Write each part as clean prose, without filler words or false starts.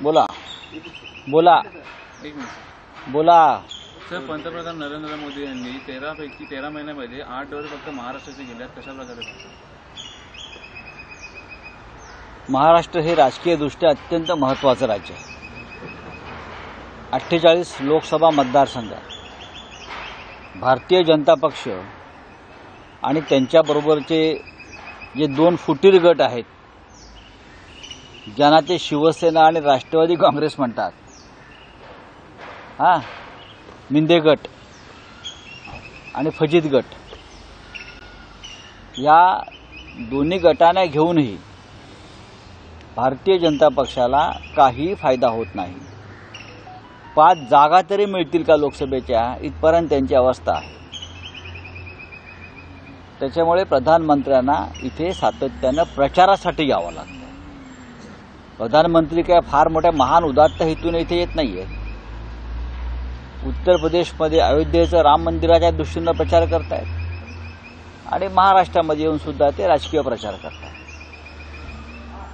बोला बोला एक मिनिट बोला सर, पंतप्रधान नरेंद्र मोदी यांनी 13 महिन्यामध्ये 8 डोस फक्त महाराष्ट्राचे गेल्यात. कशा प्रकारे पाहता? महाराष्ट्र हे राजकीय दृष्ट्या अत्यंत महत्त्वाचं राज्य आहे. 48 लोकसभा मतदारसंघ, भारतीय जनता पक्ष आणि त्यांच्याबरोबरचे जे 2 फुटीर गट आहेत, ज्यांना ते शिवसेना आणि राष्ट्रवादी काँग्रेस म्हणतात, मिंदे गट आणि फजित गट, या दोन्ही गटांना घेऊनही भारतीय जनता पक्षाला काही फायदा होत नाही. 5 जागा तरी मिळतील का लोकसभेच्या, इथपर्यंत त्यांची अवस्था आहे. त्याच्यामुळे प्रधानमंत्र्यांना इथे सातत्यानं प्रचारासाठी यावं लागतं. प्रधानमंत्री काय फार मोठ्या महान उदात्त हेतून इथे येत नाहीये. उत्तर प्रदेशमध्ये अयोध्येचं राम मंदिराच्या दृष्टीनं प्रचार करतायत आणि महाराष्ट्रामध्ये येऊन सुद्धा ते राजकीय प्रचार करतायत.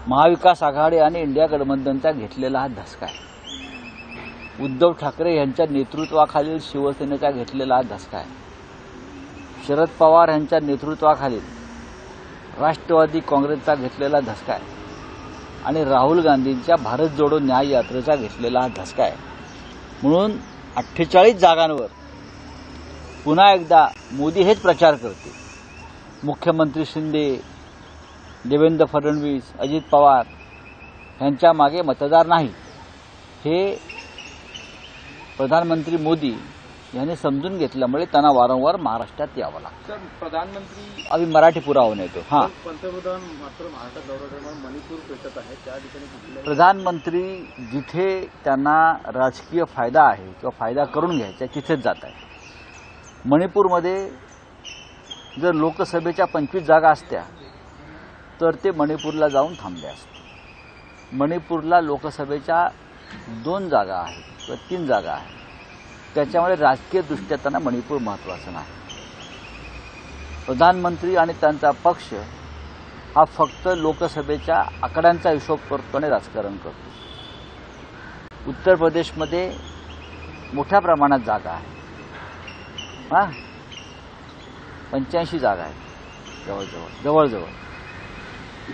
महाविकास आघाडी आणि इंडिया गठबंधनचा घेतलेला हा धसका आहे. उद्धव ठाकरे यांच्या नेतृत्वाखालील शिवसेनेचा घेतलेला हा धसका आहे. शरद पवार यांच्या नेतृत्वाखालील राष्ट्रवादी काँग्रेसचा घेतलेला धसका आहे आणि राहुल गांधींच्या भारत जोडो न्याय यात्रेचा घेतलेला हा धसका आहे. म्हणून 48 जागांवर पुन्हा एकदा मोदी हेच प्रचार करतील. मुख्यमंत्री शिंदे, देवेंद्र फडणवीस, अजित पवार यांच्या मागे मतदार नाही, हे प्रधानमंत्री मोदी यांनी समजून घेतल्यामुळे त्यांना वारंवार महाराष्ट्रात यावं लागतं. प्रधानमंत्री आम्ही मराठी पुरावा येतो. पंतप्रधान मात्र महाराष्ट्रात दौऱ्यात मणिपूर भेटत आहेत. त्या ठिकाणी प्रधानमंत्री जिथे त्यांना राजकीय फायदा आहे किंवा फायदा करून घ्यायचा तिथेच जात आहे. मणिपूरमध्ये जर लोकसभेच्या 25 जागा असत्या तर ते मणिपूरला जाऊन थांबले असते. मणिपूरला लोकसभेच्या 2 जागा आहेत किंवा 3 जागा आहेत. त्याच्यामुळे राजकीय दृष्ट्या त्यांना मणिपूर महत्त्वाचं नाही. प्रधानमंत्री आणि त्यांचा पक्ष हा फक्त लोकसभेच्या आकड्यांचा हिशोब करतो आणि राजकारण करतो. उत्तर प्रदेशमध्ये मोठ्या प्रमाणात जागा आहे. 85 जागा आहेत जवळजवळ.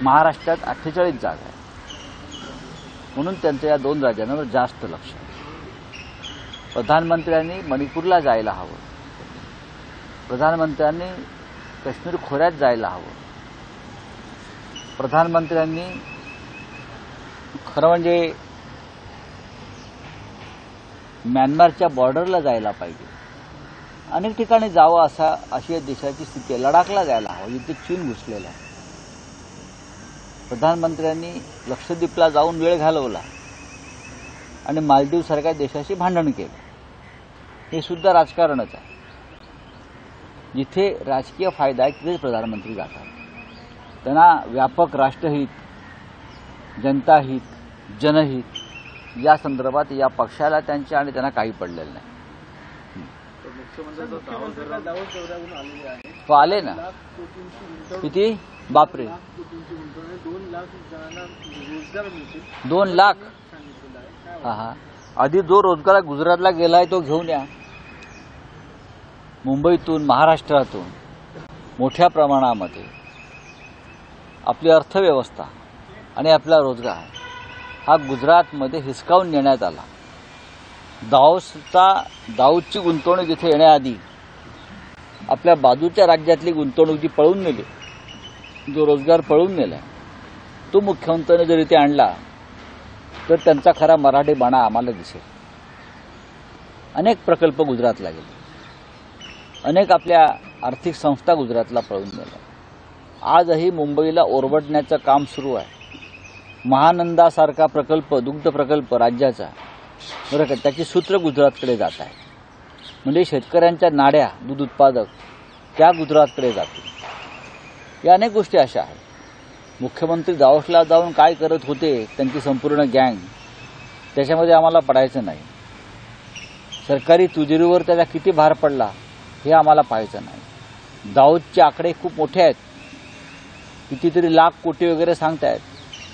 महाराष्ट्रात 48 जागा आहेत. म्हणून त्यांचं या 2 राज्यांवर जास्त लक्ष आहे. प्रधानमंत्र्यांनी मणिपूरला जायला हवं. प्रधानमंत्र्यांनी काश्मीर खोऱ्यात जायला हवं. प्रधानमंत्र्यांनी खरं म्हणजे म्यानमारच्या बॉर्डरला जायला पाहिजे. अनेक ठिकाणी जावं अशी देशाची स्थिती आहे. लडाखला जायला हवं, जिथे चीन घुसलेला आहे. प्रधानमंत्र्यांनी लक्षद्वीपला जाऊन वेळ घालवला आणि मालदीवसारख्या देशाशी भांडण केलं. हे सुद्धा राजकारणच आहे. जिथे राजकीय फायदा आहे तिथेच प्रधानमंत्री जातात. त्यांना व्यापक राष्ट्रहित, जनताहित, जनहित या संदर्भात या पक्षाला त्यांच्या आणि त्यांना काही पडलेलं नाही. तो आले ना किती, बापरे, 2 लाख. आधी जो रोजगार गुजरातला गेलाय तो घेऊन या. मुंबईतून, महाराष्ट्रातून मोठ्या प्रमाणामध्ये आपली अर्थव्यवस्था आणि आपला रोजगार हा गुजरातमध्ये हिसकावून नेण्यात आला. दाऊदची गुंतवणूक इथे येण्याआधी आपल्या बाजूच्या राज्यातली गुंतवणूक जी पळून नेली, जो रोजगार पळून नेला, तो मुख्यमंत्र्यांनी जर इथे आणला तर त्यांचा खरा मराठीपणा आम्हाला दिसेल. अनेक प्रकल्प गुजरातला गेले. अनेक आपल्या आर्थिक संस्था गुजरातला पळून नेल्या. आजही मुंबईला ओरबडण्याचं काम सुरू आहे. महानंदासारखा प्रकल्प, दुग्ध प्रकल्प राज्याचा, बरं का, त्याची सूत्र गुजरातकडे जात आहे. म्हणजे शेतकऱ्यांच्या नाड्या, दूध उत्पादक, त्या गुजरातकडे जातील. या अनेक गोष्टी अशा आहेत. मुख्यमंत्री दावोसला जाऊन काय करत होते त्यांची संपूर्ण गँग, त्याच्यामध्ये आम्हाला पडायचं नाही. सरकारी तिजोरीवर त्याचा किती भार पडला हे आम्हाला पाहायचं नाही. दाऊदचे आकडे खूप मोठे आहेत, कितीतरी लाख कोटी वगैरे सांगतायत,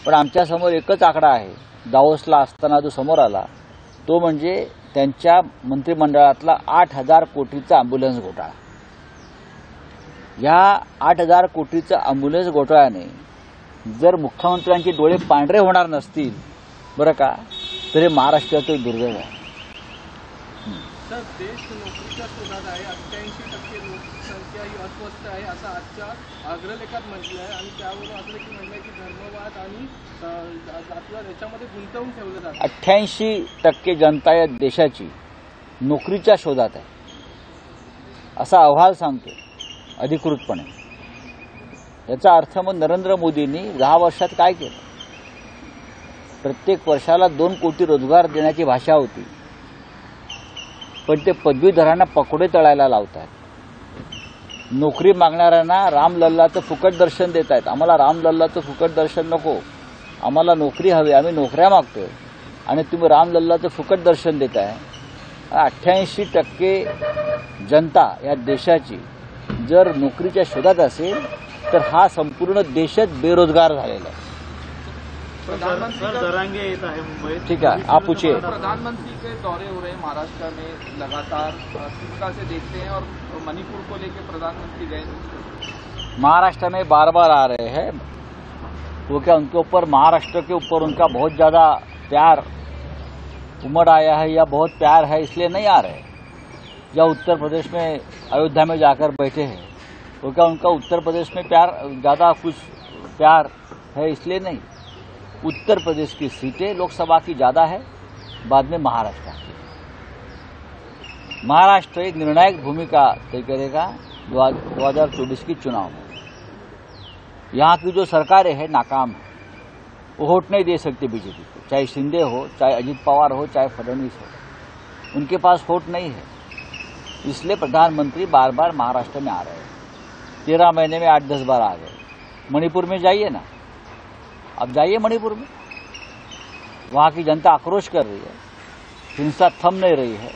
पण आमच्यासमोर एकच आकडा आहे दावोसला असताना जो समोर आला तो म्हणजे त्यांच्या मंत्रिमंडळातला 8,000 कोटीचा अँब्युलन्स घोटाळा. या 8,000 कोटीचा अँब्युलन्स घोटाळ्याने जर मुख्यमंत्र्यांचे डोळे पांढरे होणार नसतील बरं का, तर हे महाराष्ट्राचं दुर्दैव आहे. सर, देश नोकरीच्या शोधात आहे. 88% लोकसंख्या ही अस्वस्थ आहे असं आजच्या अग्रलेखात म्हटलं आहे आणि त्यावरून असं की म्हटलंय की धर्मवाद आणि जातीवाद याच्यामध्ये गुंतवून ठेवलं जातं. 88% जनता या देशाची नोकरीच्या शोधात आहे असा अहवाल सांगतो अधिकृतपणे. याचा अर्थ मग नरेंद्र मोदींनी 10 वर्षात काय केलं? प्रत्येक वर्षाला 2 कोटी रोजगार देण्याची भाषा होती, पण ते पदवीधरांना पकोडे तळायला लावतात. नोकरी मागणाऱ्यांना रामलल्लाचं फुकट दर्शन देत आहेत. आम्हाला रामलल्लाचं फुकट दर्शन नको, आम्हाला नोकरी हवी, आम्ही नोकऱ्या मागतोय आणि तुम्ही रामलल्लाचं फुकट दर्शन देताय. 88% जनता या देशाची जर नोकरीच्या शोधात असेल तर हा संपूर्ण देशच बेरोजगार झालेला आहे. दरांगे येत आहे मुंबईत. ठीक है, आप पूछिए. प्रधानमंत्री के दौरे हो रहे हैं महाराष्ट्र में लगातार, किस तरह से देखते हैं? और मणिपुर को लेकर प्रधानमंत्री गए महाराष्ट्र में बार बार आ रहे हैं. वो क्या उनके ऊपर, महाराष्ट्र के ऊपर उनका बहुत ज्यादा प्यार उमड़ आया है या बहुत प्यार है इसलिए नहीं आ रहे? या उत्तर प्रदेश में अयोध्या में जाकर बैठे हैं, वो क्या उनका उत्तर प्रदेश में प्यार ज्यादा कुछ प्यार है इसलिए नहीं? उत्तर प्रदेश की सीटें लोकसभा की ज्यादा है, बाद में महाराष्ट्र की. महाराष्ट्र एक निर्णायक भूमिका तय करेगा 2024 की चुनाव में. यहाँ की जो सरकारें हैं नाकाम है, वो वोट नहीं दे सकती बीजेपी को, चाहे शिंदे हो, चाहे अजित पवार हो, चाहे फडणवीस हो, उनके पास वोट नहीं है. इसलिए प्रधानमंत्री बार बार महाराष्ट्र में आ रहे हैं. 13 महीने में 8-10 बार आ गए. मणिपुर में जाइए ना, अब जाइए मणिपुर में, वहां की जनता आक्रोश कर रही है, हिंसा थम नहीं रही है.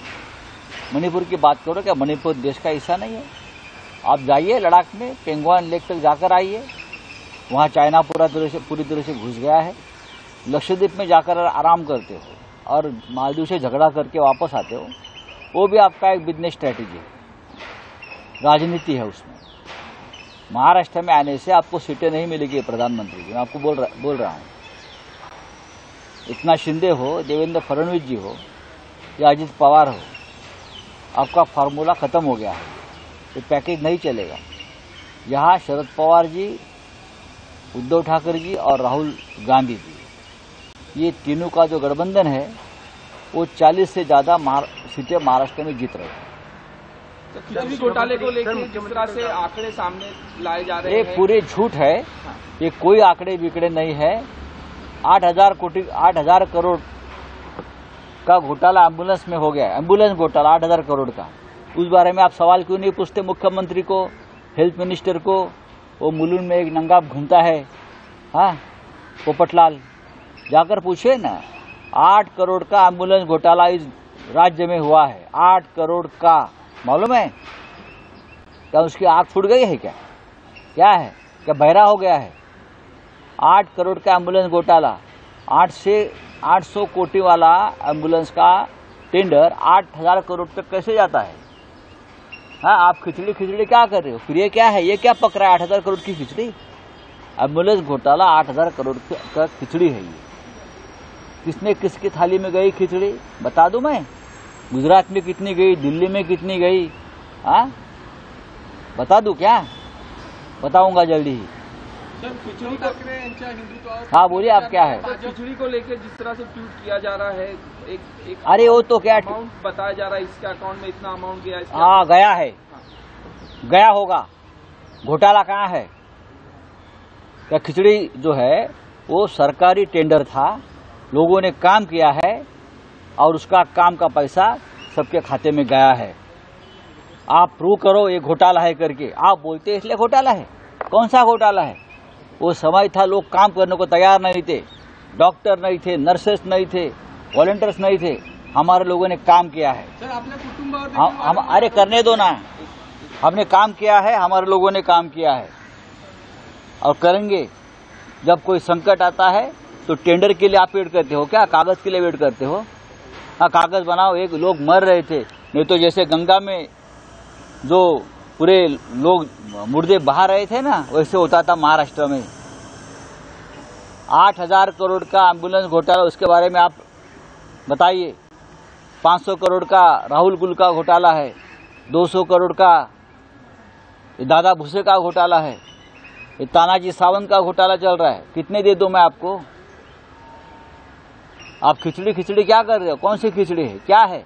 मणिपुर की बात करो, क्या मणिपुर देश का हिस्सा नहीं है? आप जाइए लद्दाख में, पेंगोंग लेक तक जाकर आइए, वहां चाइना पूरी तरह से घुस गया है. लक्षद्वीप में जाकर आराम करते हो और मालदीव से झगड़ा करके वापस आते हो, वो भी आपका एक बिजनेस स्ट्रैटेजी है, राजनीति है उसमें. महाराष्ट्र में आने से आपको सीटें नहीं मिलेगी प्रधानमंत्री जी, मैं आपको बोल रहा हूं. इतना शिंदे हो, देवेंद्र फडणवीस जी हो या अजित पवार हो, आपका फार्मूला खत्म हो गया है. ये पैकेज नहीं चलेगा. यहाँ शरद पवार जी, उद्धव ठाकरे जी और राहुल गांधी जी, ये तीनों का जो गठबंधन है वो 40 से ज्यादा सीटें महाराष्ट्र में जीत रहे हैं. तो खिचड़ी घोटाले को लेकर जिस तरह से आंकड़े सामने लाए जा रहे ये हैं, पूरे झूठ है. ये कोई आंकड़े बिकड़े नहीं है. 8,000 करोड़ का घोटाला एम्बुलेंस में हो गया. एम्बुलेंस घोटाला 8,000 करोड़ का. उस बारे में आप सवाल क्यों नहीं पूछते मुख्यमंत्री को, हेल्थ मिनिस्टर को? वो मुलुंड में एक नंगा घूमता है, हाँ, पोपटलाल, जाकर पूछिए ना. 8 करोड़ का एम्बुलेंस घोटाला इस राज्य में हुआ है. 8 करोड़ का, मालूम है? क्या उसकी आंख फूट गई है? क्या है? क्या बहरा हो गया है? 8 करोड़ का एम्बुलेंस घोटाला. 800 कोटी वाला एम्बुलेंस का टेंडर 8,000 करोड़ तक कैसे जाता है? हाँ, आप खिचड़ी क्या कर रहे हो? फिर ये क्या है? ये क्या पक रहा है 8,000 करोड़ की खिचड़ी? एम्बुलेंस घोटाला 8,000 करोड़ का खिचड़ी है ये. किसने किसकी थाली में गई खिचड़ी बता दूं मैं? गुजरात में कितनी गई, दिल्ली में कितनी गई, हाँ बता दूं क्या? बताऊंगा जल्दी ही. सर, खिचड़ी ठाकरे यांच्या हिंदुत्वावर, हाँ बोलिए, आप क्या है? खिचड़ी को लेकर जिस तरह से ट्वीट किया जा रहा है, एक अरे वो तो क्या, अमाउंट बताया जा रहा है, इसके अकाउंट में इतना अमाउंट गया, हाँ गया है, गया होगा. घोटाला कहाँ है? क्या खिचड़ी जो है वो सरकारी टेंडर था, लोगों ने काम किया है और उसका काम का पैसा सबके खाते में गया है. आप प्रूव करो ये घोटाला है करके. आप बोलते इसलिए घोटाला है. कौन सा घोटाला है? वो समय था लोग काम करने को तैयार नहीं थे, डॉक्टर नहीं थे, नर्सेस नहीं थे, वॉलंटियर्स नहीं थे. हमारे लोगों ने काम किया है. सर, आपल्या कुटुंबावर हम अरे करने दो ना, हमने काम किया है, हमारे लोगों ने काम किया है और करेंगे. जब कोई संकट आता है तो टेंडर के लिए आप वेट करते हो क्या? कागज के लिए वेट करते हो? हाँ, कागज बनाओ। एक लोग मर रहे थे, नहीं तो जैसे गंगा में जो पूरे लोग मुर्दे बहा रहे थे ना, वैसे होता था महाराष्ट्र में। 8,000 करोड़ का एम्बुलेंस घोटाला, उसके बारे में आप बताइए। 500 करोड़ का राहुल कुल का घोटाला है, 200 करोड़ का दादा भूसे का घोटाला है, ये तानाजी सावंत का घोटाला चल रहा है। कितने दे दूं मैं आपको? आप खिचड़ी खिचड़ी क्या कर रहे हो? कौन सी खिचड़ी है? क्या है?